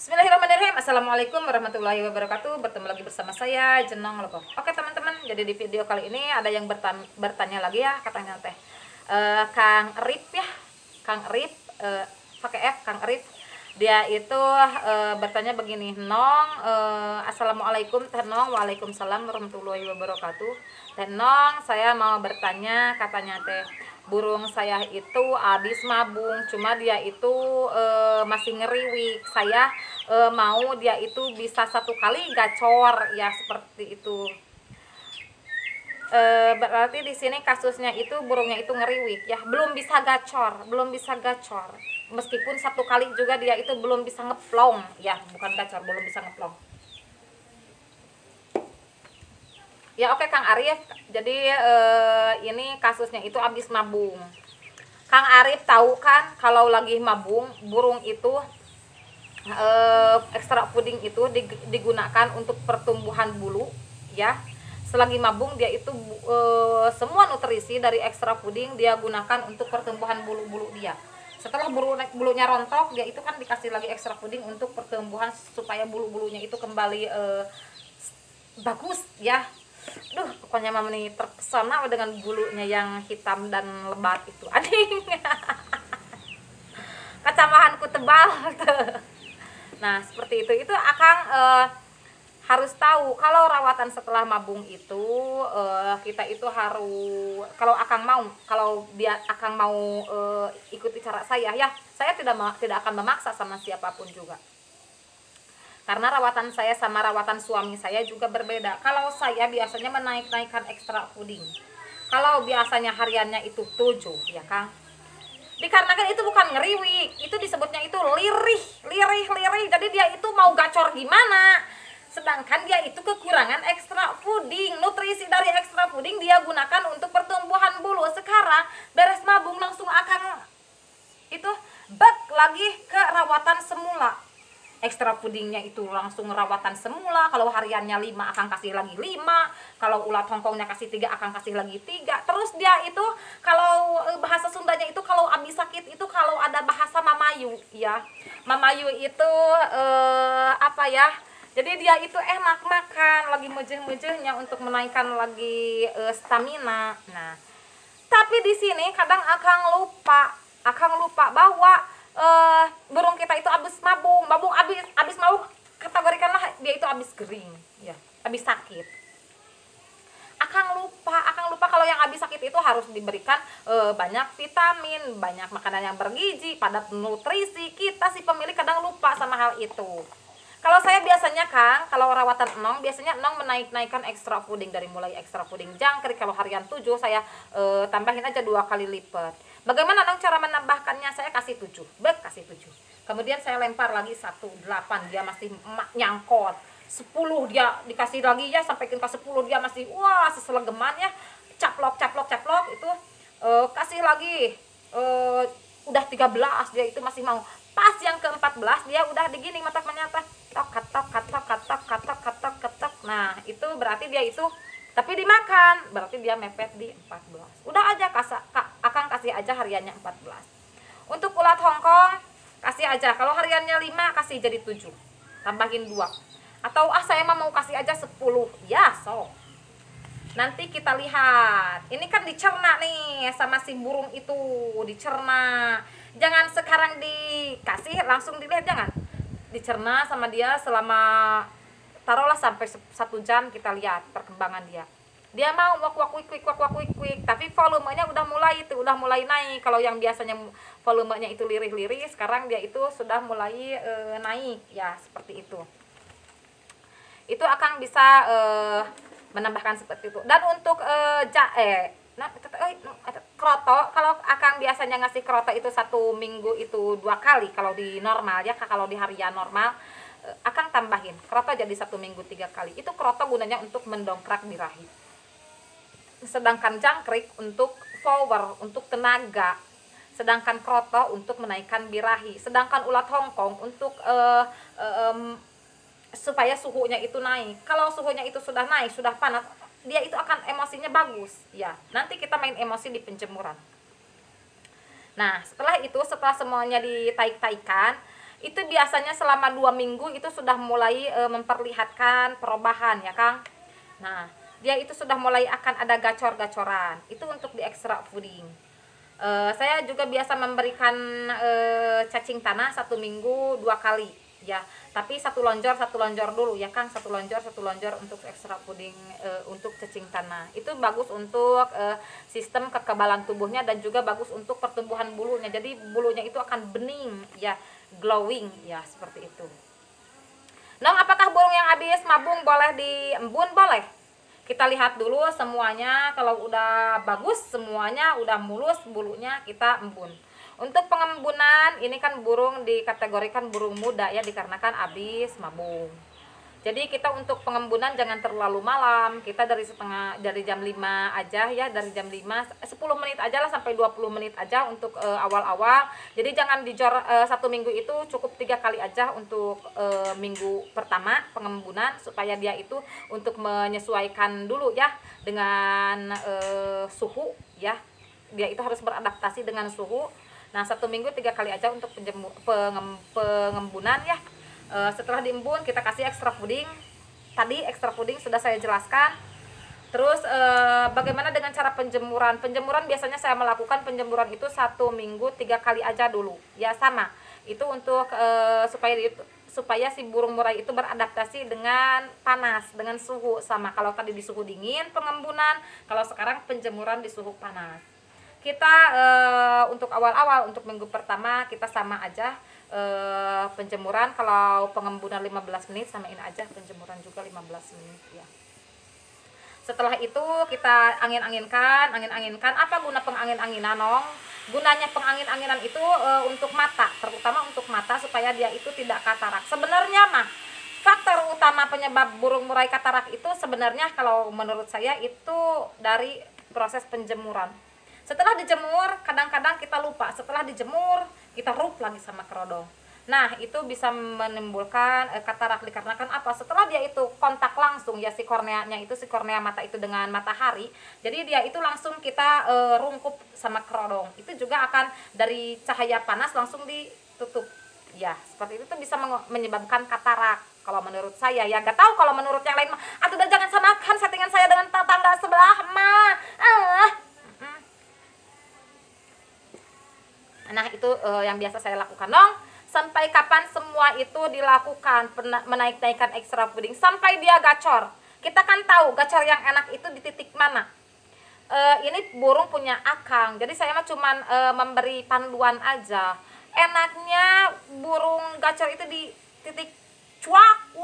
Bismillahirrahmanirrahim. Assalamualaikum warahmatullahi wabarakatuh. Bertemu lagi bersama saya Jenong Logo. Oke teman-teman, jadi di video kali ini ada yang bertanya lagi ya, katanya teh Kang Rip ya, Kang Rip pakai F, Kang Rip. Dia itu bertanya begini, Nong, Assalamualaikum Teh Nong. Waalaikumsalam warahmatullahi wabarakatuh. Teh Nong, saya mau bertanya, katanya teh burung saya itu habis mabung, cuma dia itu masih ngeriwik. Saya mau dia itu bisa satu kali gacor ya, seperti itu. Berarti di sini kasusnya itu burungnya itu ngeriwik ya, belum bisa gacor, meskipun satu kali juga dia itu belum bisa ngeplong ya, bukan gacor, belum bisa ngeplong ya. Oke Kang Arif, jadi ini kasusnya itu habis mabung. Kang Arif tahu kan kalau lagi mabung burung itu extra fooding itu digunakan untuk pertumbuhan bulu ya. Selagi mabung dia itu semua nutrisi dari extra fooding dia gunakan untuk pertumbuhan bulu-bulu dia. Setelah bulunya rontok, dia itu kan dikasih lagi extra fooding untuk pertumbuhan supaya bulu-bulunya itu kembali bagus ya. Duh, pokoknya mama nih terpesona dengan bulunya yang hitam dan lebat itu. Ading. Kacamahanku tebal. Nah, seperti itu. Itu Akang harus tahu kalau rawatan setelah mabung itu kita itu harus, kalau dia Akang mau ikuti cara saya ya, saya tidak akan memaksa sama siapapun juga, karena rawatan saya sama rawatan suami saya juga berbeda. Kalau saya biasanya menaikkan extra fooding, kalau biasanya hariannya itu 7 ya Kang, dikarenakan itu bukan ngeriwik, itu disebutnya itu lirih. Jadi dia itu mau gacor gimana, sedangkan dia itu kekurangan ekstra fooding. Nutrisi dari ekstra fooding dia gunakan untuk pertumbuhan bulu. Sekarang beres mabung langsung akan itu bak lagi ke rawatan semula. Ekstra foodingnya itu langsung rawatan semula. Kalau hariannya 5 akan kasih lagi 5, kalau ulat hongkongnya kasih 3 akan kasih lagi 3. Terus dia itu kalau bahasa Sundanya itu kalau abis sakit itu, kalau ada bahasa mamayu ya, mamayu itu apa ya, jadi dia itu enak makan lagi mejeh-mejehnya untuk menaikkan lagi stamina. Nah, tapi di sini kadang Akang lupa bahwa burung kita itu habis mabung mabung, kategorikanlah dia itu habis kering ya, habis sakit. Akang lupa kalau yang habis sakit itu harus diberikan banyak vitamin, banyak makanan yang bergizi, padat nutrisi. Kita si pemilik kadang lupa sama hal itu. Kalau saya biasanya Kang, kalau rawatan Enong, biasanya Enong menaikkan extra fooding, dari mulai extra fooding jangkrik. Kalau harian 7 saya tambahin aja 2 kali lipat. Bagaimana Enong cara menambahkannya? Saya kasih 7, kasih 7. Kemudian saya lempar lagi 8, dia masih nyangkot. 10 dia dikasih lagi ya, sampai ke 10 dia masih wah seselegeman ya. Caplok itu kasih lagi udah 13 dia itu masih mau. Pas yang ke-14 dia udah digini mata menyata, katok. Nah, itu berarti dia itu, tapi dimakan, berarti dia mepet di 14. Udah aja Akang kasih aja hariannya 14. Untuk ulat hongkong kasih aja, kalau hariannya 5 kasih jadi 7. Tambahin 2. Atau saya mau kasih aja 10. Ya, so. Nanti kita lihat. Ini kan dicerna nih sama si burung itu, dicerna. Jangan sekarang dikasih langsung dilihat, jangan. Dicerna sama dia selama taruhlah sampai 1 jam, kita lihat perkembangan dia. Dia mau wak wik, tapi volumenya udah mulai naik. Kalau yang biasanya volumenya itu lirih-lirih, sekarang dia itu sudah mulai naik ya, seperti itu. Itu Akang bisa menambahkan seperti itu. Dan untuk kroto, kalau Akang biasanya ngasih kroto itu 1 minggu itu 2 kali kalau di normal ya. Kalau di harian normal Akang tambahin kroto jadi 1 minggu 3 kali. Itu kroto gunanya untuk mendongkrak birahi, sedangkan jangkrik untuk power, untuk tenaga, sedangkan kroto untuk menaikkan birahi, sedangkan ulat hongkong untuk supaya suhunya itu naik. Kalau suhunya itu sudah naik, sudah panas, dia itu akan emosinya bagus ya. Nanti kita main emosi di penjemuran. Nah, setelah semuanya ditaik-taikan, itu biasanya selama 2 minggu itu sudah mulai memperlihatkan perubahan ya Kang. Nah dia itu sudah mulai akan ada gacor-gacoran, itu untuk di extra fooding. Saya juga biasa memberikan cacing tanah 1 minggu 2 kali ya, tapi satu lonjor dulu ya Kang, satu lonjor untuk extra fooding. Untuk cacing tanah itu bagus untuk sistem kekebalan tubuhnya dan juga bagus untuk pertumbuhan bulunya, jadi bulunya itu akan bening ya, glowing ya, seperti itu. Nong, apakah burung yang habis mabung boleh diembun? Boleh. Kita lihat dulu semuanya, kalau udah bagus semuanya udah mulus bulunya, kita embun. Untuk pengembunan ini kan burung dikategorikan burung muda ya, dikarenakan habis mabung. Jadi kita untuk pengembunan jangan terlalu malam, kita dari jam 5 aja ya, dari jam 5 10 menit aja lah, sampai 20 menit aja untuk awal-awal. Jadi jangan dijor 1 minggu itu, cukup 3 kali aja untuk minggu pertama pengembunan, supaya dia itu untuk menyesuaikan dulu ya dengan suhu ya. Dia itu harus beradaptasi dengan suhu. Nah 1 minggu 3 kali aja untuk pengembunan ya. Setelah diembun kita kasih extra fooding. Tadi extra fooding sudah saya jelaskan. Terus bagaimana dengan cara penjemuran? Penjemuran biasanya saya melakukan penjemuran itu 1 minggu 3 kali aja dulu ya, sama. Itu untuk supaya si burung murai itu beradaptasi dengan panas, dengan suhu sama. Kalau tadi di suhu dingin pengembunan, kalau sekarang penjemuran di suhu panas. Kita untuk awal-awal, untuk minggu pertama kita sama aja penjemuran. Kalau pengembunan 15 menit, samain aja penjemuran juga 15 menit ya. Setelah itu kita angin-anginkan. Apa guna pengangin-anginan, Nong? Gunanya pengangin-anginan itu untuk mata, terutama untuk mata, supaya dia itu tidak katarak. Sebenarnya mah faktor utama penyebab burung murai katarak itu sebenarnya kalau menurut saya itu dari proses penjemuran. Setelah dijemur, kadang-kadang kita lupa, setelah dijemur kita rup lagi sama kerodong. Nah itu bisa menimbulkan katarak, dikarenakan apa? Setelah dia itu kontak langsung ya, si korneanya itu, si kornea mata itu dengan matahari, jadi dia itu langsung kita rungkup sama kerodong. Itu juga akan dari cahaya panas langsung ditutup ya, seperti itu tuh bisa menyebabkan katarak kalau menurut saya ya. Gak tahu kalau menurut yang lain mah. Atuh udah jangan samakan settingan saya dengan tetangga sebelah mah. Nah itu yang biasa saya lakukan, Dong. Sampai kapan semua itu dilakukan, menaik-naikkan extra fooding sampai dia gacor. Kita kan tahu gacor yang enak itu di titik mana. Ini burung punya akang, jadi saya mah cuman memberi panduan aja. Enaknya burung gacor itu di titik cuak,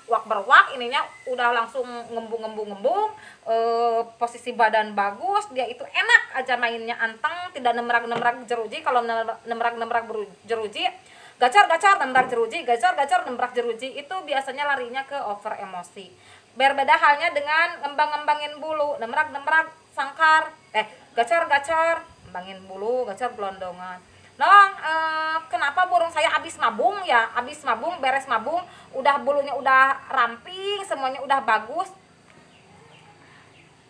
wak berwak, ininya udah langsung ngembung, posisi badan bagus, dia itu enak aja mainnya, anteng, tidak nemrak jeruji. Kalau nemrak jeruji, gacor nembrak jeruji, itu biasanya larinya ke over emosi. Berbeda halnya dengan ngembangin bulu, nemrak sangkar, gacor ngembangin bulu, gacor gelondongan. Nong, kenapa burung saya habis mabung ya? Habis mabung, beres mabung, udah bulunya udah ramping, semuanya udah bagus.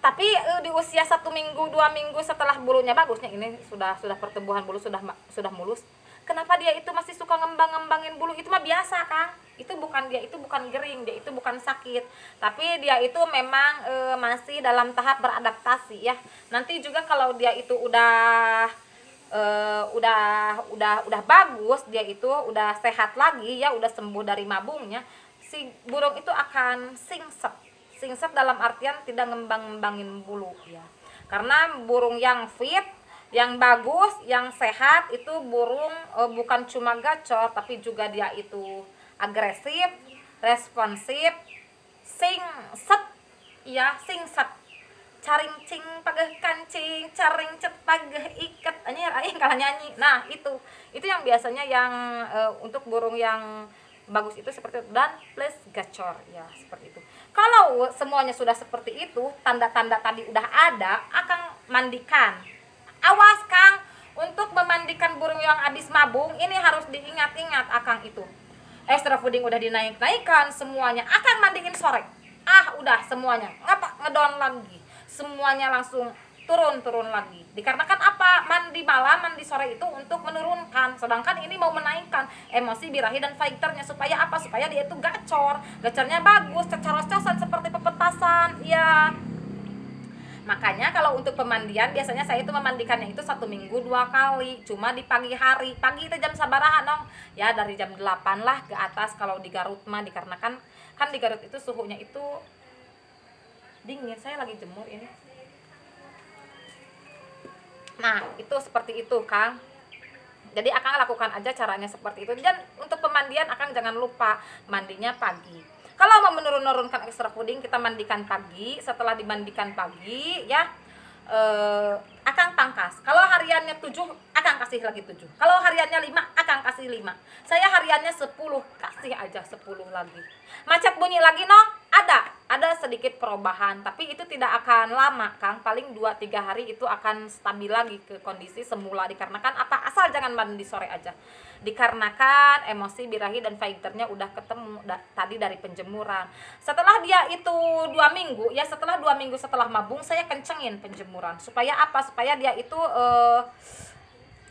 Tapi di usia 1 minggu 2 minggu setelah bulunya bagusnya, ini sudah pertumbuhan bulu sudah mulus. Kenapa dia itu masih suka ngembangin bulu? Itu mah biasa, Kang. Itu bukan gering, dia itu bukan sakit. Tapi dia itu memang masih dalam tahap beradaptasi ya. Nanti juga kalau dia itu udah bagus, dia itu udah sehat lagi ya, udah sembuh dari mabungnya, si burung itu akan singset dalam artian tidak ngembangin bulu ya. Karena burung yang fit, yang bagus, yang sehat itu burung bukan cuma gacor, tapi juga dia itu agresif, responsif, singset, caring cing pageh kancing, caring cet pageh iket, anjir aing kalah nyanyi. Nah itu yang biasanya yang untuk burung yang bagus itu seperti itu, dan plus gacor ya, seperti itu. Kalau semuanya sudah seperti itu, tanda-tanda tadi udah ada, Akang mandikan. Awas Kang, untuk memandikan burung yang habis mabung ini harus diingat-ingat Akang itu. Extra fooding udah dinaik-naikkan semuanya, Akang mandiin sore. Udah semuanya, ngapa ngedon lagi. Semuanya langsung turun lagi. Dikarenakan apa? Mandi malam, mandi sore itu untuk menurunkan, sedangkan ini mau menaikkan emosi birahi dan fighternya. Supaya apa? Supaya dia itu gacornya bagus, cecaros-cosan seperti pepetasan. Iya. Makanya kalau untuk pemandian biasanya saya itu memandikannya itu 1 minggu 2 kali, cuma di pagi hari. Pagi itu jam sabaraha dong? Ya dari jam 8 lah ke atas kalau di Garut mah, dikarenakan kan di Garut itu suhunya itu dingin. Saya lagi jemur ini. Nah, itu seperti itu, Kang. Jadi Akang lakukan aja caranya seperti itu. Dan untuk pemandian Akang jangan lupa mandinya pagi. Kalau mau menurunkan extra fooding, kita mandikan pagi. Setelah dimandikan pagi ya, Akang pangkas. Kalau hariannya 7, Akang kasih lagi 7. Kalau hariannya 5, Akang kasih 5. Saya hariannya 10, kasih aja 10 lagi. Macet bunyi lagi no? Ada sedikit perubahan, tapi itu tidak akan lama, Kang. Paling 2-3 hari itu akan stabil lagi ke kondisi semula. Dikarenakan apa? Asal jangan mandi sore aja. Dikarenakan emosi birahi dan fighternya udah ketemu tadi dari penjemuran. Setelah dia itu 2 minggu, ya setelah 2 minggu setelah mabung, saya kencengin penjemuran. Supaya apa? Supaya dia itu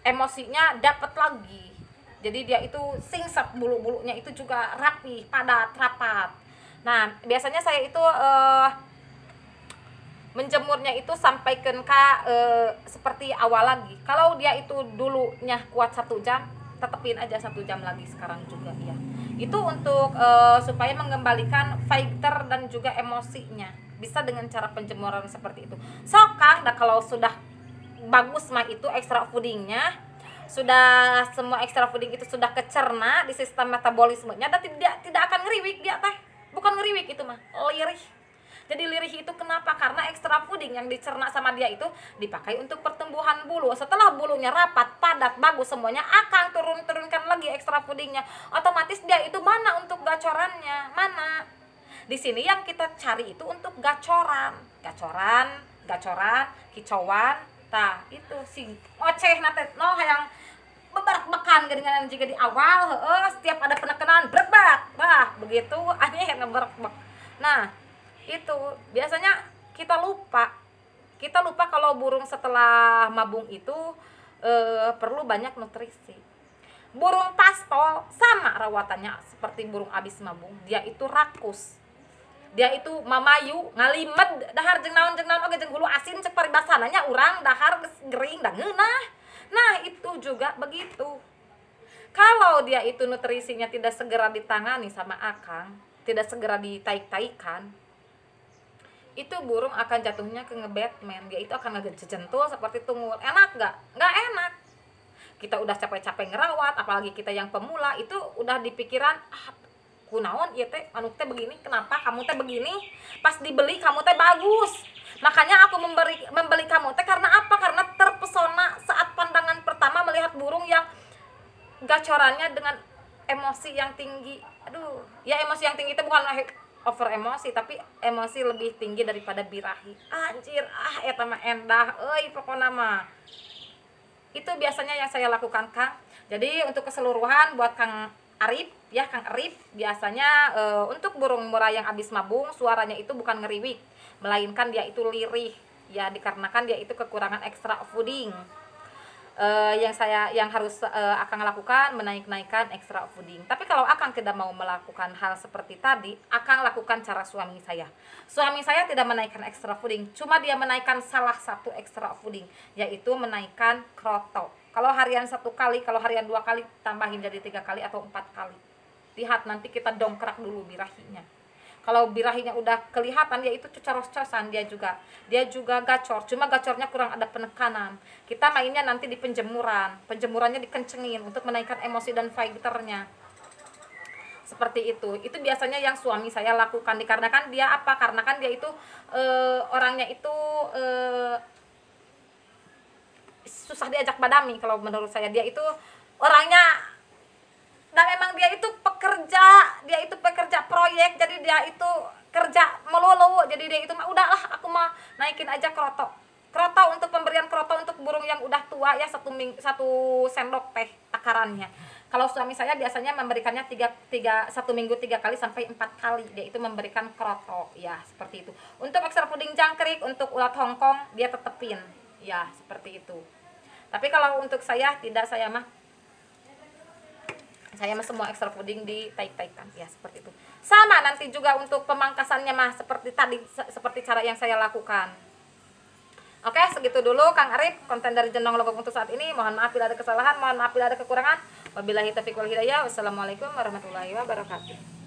emosinya dapat lagi. Jadi dia itu singset, bulu-bulunya itu juga rapi, padat, rapat. Nah, biasanya saya itu menjemurnya itu sampai ke seperti awal lagi. Kalau dia itu dulunya kuat 1 jam, tetepin aja 1 jam lagi sekarang juga ya. Itu untuk supaya mengembalikan fighter dan juga emosinya. Bisa dengan cara penjemuran seperti itu. So, Kang, kalau sudah bagus mah itu extra foodingnya, sudah semua extra fooding itu sudah kecerna di sistem metabolismenya, dan tidak akan ngeriwik dia teh. Bukan ngeriwik itu mah, lirih. Jadi lirih itu kenapa? Karena extra fooding yang dicerna sama dia itu dipakai untuk pertumbuhan bulu. Setelah bulunya rapat, padat, bagus semuanya, Akang turunkan lagi extra foodingnya. Otomatis dia itu mana untuk gacorannya? Mana? Di sini yang kita cari itu untuk gacoran, kicauan. Tah, itu si oceh nate no yang beberak-bekan dengan jika di awal setiap ada penekanan berbak. Nah, begitu aneh yang ngeberak-bek. Nah, itu biasanya kita lupa kalau burung setelah mabung itu perlu banyak nutrisi. Burung pastol sama rawatannya seperti burung abis mabung, dia itu rakus, dia itu mamayu ngalimed dahar jeung naon oge jeung hulu asin cek paribasananya urang dahar gering da ngeunah. Nah, itu juga begitu. Kalau dia itu nutrisinya tidak segera ditangani sama Akang, tidak segera ditaik-taikan, itu burung akan jatuhnya ke nge-Batman. Dia itu akan ngejentul seperti tunggul. Enak gak? Gak enak. Kita udah capek-capek ngerawat, apalagi kita yang pemula, itu udah dipikiran, kunaon ieu teh anu teh begini, kenapa kamu teh begini? Pas dibeli kamu teh bagus. Makanya aku membeli kamu teh karena apa? Karena terpesona saat pandangan pertama melihat burung yang gacorannya dengan emosi yang tinggi. Aduh, ya emosi yang tinggi itu bukan over emosi, tapi emosi lebih tinggi daripada birahi. Anjir, eta mah endah euy pokona mah. Itu biasanya yang saya lakukan, Kang. Jadi untuk keseluruhan buat Kang Arif ya, Kang Arif biasanya untuk burung murai yang habis mabung suaranya itu bukan ngeriwik, melainkan dia itu lirih ya, dikarenakan dia itu kekurangan extra fooding. Yang harus Akang lakukan menaikkan extra fooding. Tapi kalau Akang tidak mau melakukan hal seperti tadi, Akang lakukan cara suami saya. Suami saya tidak menaikkan extra fooding, cuma dia menaikkan salah satu extra fooding, yaitu menaikkan kroto. Kalau harian 1 kali, kalau harian 2 kali, tambahin jadi 3 kali atau 4 kali. Lihat nanti kita dongkrak dulu birahinya. Kalau birahinya udah kelihatan, dia itu cocoros-cosan, dia juga gacor, cuma gacornya kurang ada penekanan. Kita mainnya nanti di penjemurannya dikencengin untuk menaikkan emosi dan fighternya. Seperti itu biasanya yang suami saya lakukan. Dikarenakan dia apa? Karena kan dia itu orangnya itu susah diajak badami. Kalau menurut saya dia itu orangnya, dan memang dia itu pekerja proyek, jadi dia itu kerja melulu, jadi dia itu mah udahlah aku mah naikin aja kroto untuk pemberian kroto untuk burung yang udah tua ya, 1 sendok teh takarannya. Kalau suami saya biasanya memberikannya satu minggu 3 kali sampai 4 kali, dia itu memberikan kroto, ya seperti itu. Untuk extra puding jangkrik, untuk ulat Hongkong dia tetepin, ya seperti itu. Tapi kalau untuk saya tidak, saya mah semua extra puding ditaik-taikan, ya seperti itu. Sama nanti juga untuk pemangkasannya mah seperti tadi, seperti cara yang saya lakukan. Oke, segitu dulu Kang Arif, konten dari Jenong Logok untuk saat ini. Mohon maaf bila ada kesalahan, mohon maaf bila ada kekurangan. Wabillahi taufiq wal hidayah. Wassalamualaikum warahmatullahi wabarakatuh.